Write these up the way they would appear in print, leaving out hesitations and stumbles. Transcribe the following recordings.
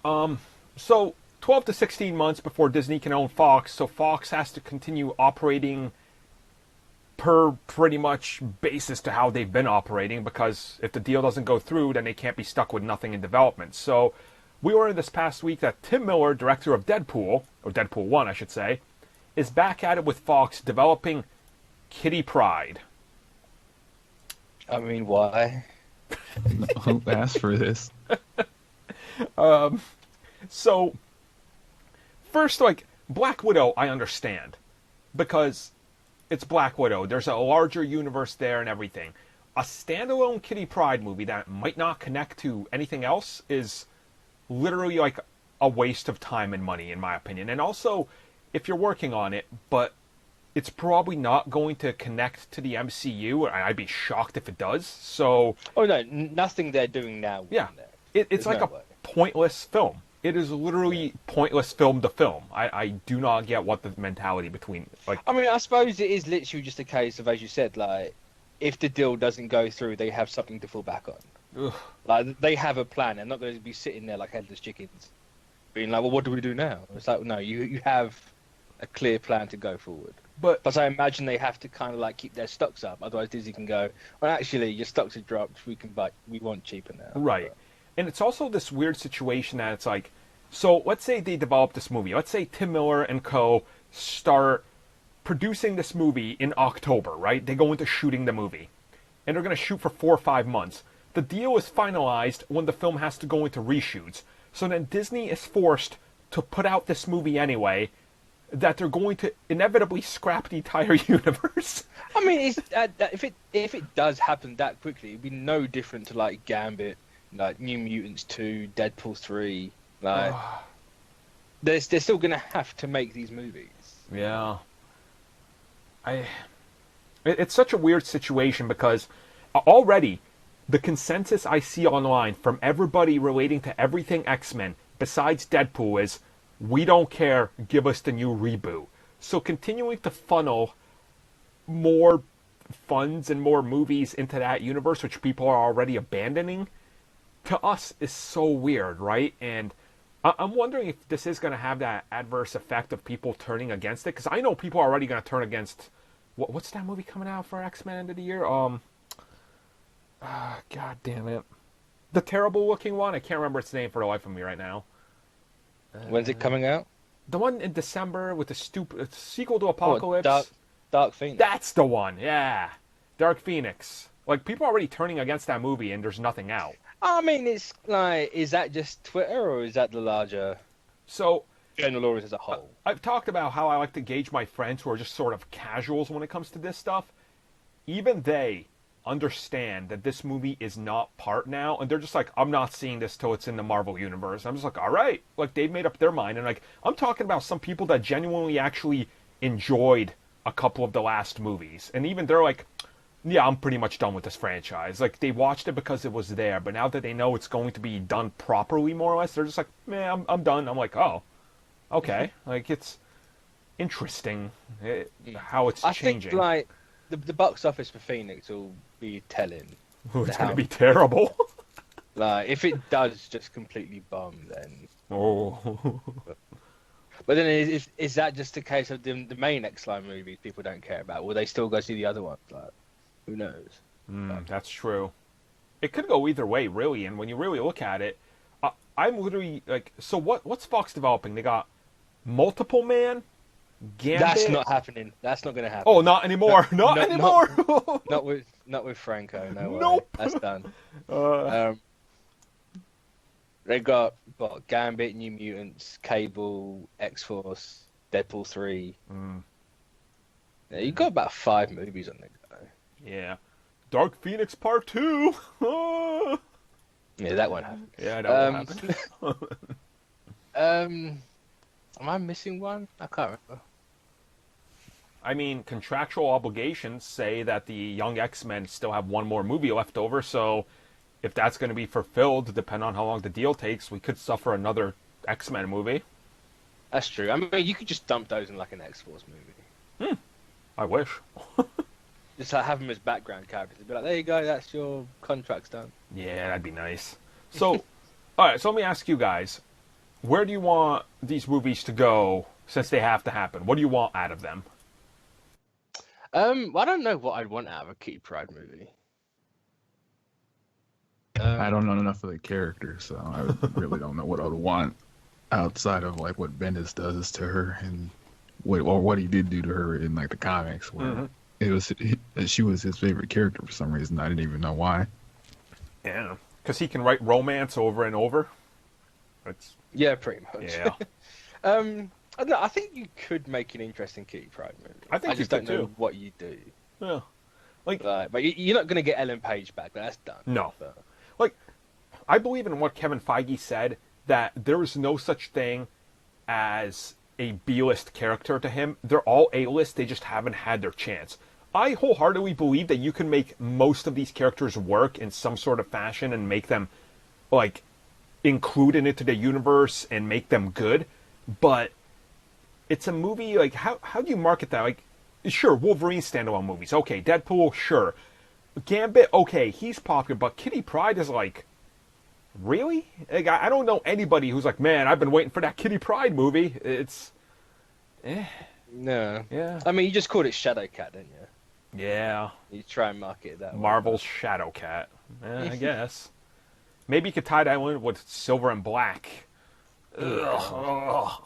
So 12 to 16 months before Disney can own Fox, so Fox has to continue operating per pretty much basis to how they've been operating, because if the deal doesn't go through, then they can't be stuck with nothing in development. So we learned this past week that Tim Miller, director of Deadpool, or Deadpool 1, I should say, is back at it with Fox developing Kitty Pryde. I mean, why? Who asked for this? So, first, like, Black Widow, I understand. Because it's Black Widow. There's a larger universe there and everything. A standalone Kitty Pryde movie that might not connect to anything else is literally like a waste of time and money, in my opinion. And also, if you're working on it, but it's probably not going to connect to the MCU, and I'd be shocked if it does. So, Oh no, nothing they're doing now. yeah, There. it's There's like no a way. pointless film. It is literally pointless film to film. I do not get what the mentality between, like, I mean, I suppose it is literally just a case of, as you said, like, if the deal doesn't go through, they have something to fall back on. ugh. Like, they have a plan. They're not going to be sitting there like headless chickens, being like, well, what do we do now? It's like, no, you have a clear plan to go forward. But But I imagine they have to kind of like keep their stocks up. Otherwise, Disney can go, well, actually, your stocks have dropped. We can buy, we want cheaper now. right. And it's also this weird situation that it's like, so let's say they develop this movie. Let's say Tim Miller and co. start producing this movie in October, right? They go into shooting the movie. And they're going to shoot for 4 or 5 months. The deal is finalized when the film has to go into reshoots. So then Disney is forced to put out this movie anyway, that they're going to inevitably scrap the entire universe. I mean, it's, if it does happen that quickly, it'd be no different to like Gambit, like New Mutants 2, Deadpool 3. Like, they're still gonna have to make these movies. Yeah. It's such a weird situation because already the consensus I see online from everybody relating to everything X-Men besides Deadpool is, we don't care, give us the new reboot. So continuing to funnel more funds and more movies into that universe, which people are already abandoning, to us is so weird, right? And I'm wondering if this is going to have that adverse effect of people turning against it, because I know people are already going to turn against what's that movie coming out for X-Men end of the year? God damn it, the terrible looking one. I can't remember its name for the life of me right now. When's it coming out? The one in December with the stupid sequel to Oh, Apocalypse. Dark Phoenix. That's the one. Yeah, Dark Phoenix. Like, people are already turning against that movie, and there's nothing out. I mean, it's like, is that just Twitter or is that the larger So general audience as a whole? I've talked about how I like to gauge my friends who are just sort of casuals when it comes to this stuff. Even they understand that this movie is not part now, and they're just like, I'm not seeing this till it's in the Marvel universe. I'm just like, all right, like, they've made up their mind. And like, I'm talking about some people that genuinely actually enjoyed a couple of the last movies, and even they're like, yeah, I'm pretty much done with this franchise. Like, they watched it because it was there, but now that they know it's going to be done properly, more or less, they're just like, man, I'm done. I'm like, oh, okay. Like, it's interesting how it's I changing. think like the box office for Phoenix will be telling. Oh, it's how- going to be terrible. Like, if it does just completely bomb, then. Oh. But then is that just a case of the main X-Line movies people don't care about? Will they still go see the other ones? Like, who knows? That's true. It could go either way, really. And when you really look at it, I'm literally like, so what's Fox developing? They got Multiple Man, Gambit. That's not happening. That's not going to happen. Oh, not anymore. Not no, anymore. Not with Franco. No way. Nope. That's done. Uh, They got Gambit, New Mutants, Cable, X-Force, Deadpool 3. Yeah, you got about 5 movies on the go. yeah. Dark Phoenix Part 2. Ah. Yeah, that won't happen. Yeah, that won't happen. Am I missing one? I can't remember. I mean, contractual obligations say that the Young X-Men still have one more movie left over, so if that's going to be fulfilled, depending on how long the deal takes, we could suffer another X-Men movie. That's true. I mean, you could just dump those in like an X-Force movie. I wish. Just like have them as background characters. Be like, there you go, that's your contract's done. Yeah, that'd be nice. So, alright, so let me ask you guys. where do you want these movies to go since they have to happen? What do you want out of them? I don't know what I'd want out of a Kitty Pryde movie. I don't know enough of the character, so I really don't know what I would want outside of like what Bendis does to her and what he did do to her in like the comics, where she was his favorite character for some reason. I didn't even know why. Yeah, because he can write romance over and over. It's Yeah, pretty much. yeah. I don't know, I think you could make an interesting Kitty Pryde movie. I think I just you don't could, know too. what you do. Yeah. Like But you're not going to get Ellen Page back. That's done. No. But, Like, I believe in what Kevin Feige said, that there is no such thing as a B-list character to him. They're all A-list, they just haven't had their chance. I wholeheartedly believe that you can make most of these characters work in some sort of fashion and make them, like, included into the universe and make them good. But it's a movie, like, how do you market that? Like, sure, Wolverine standalone movies. Okay, Deadpool, sure. Gambit, okay, he's popular, but Kitty Pryde is like, really? Like, I don't know anybody who's like, man, I've been waiting for that Kitty Pryde movie. It's, no. yeah, I mean, you just called it Shadowcat, didn't you? yeah. You try and market it that way. Marvel's Shadowcat. I guess. Maybe you could tie that one with Silver and Black. Ugh.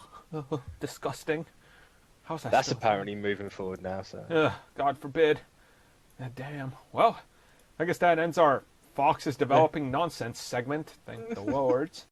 Disgusting. How's that? That's still- apparently moving forward now, so. Ugh, God forbid. Damn. Well, I guess that ends our Fox is developing nonsense segment. Thank the lords.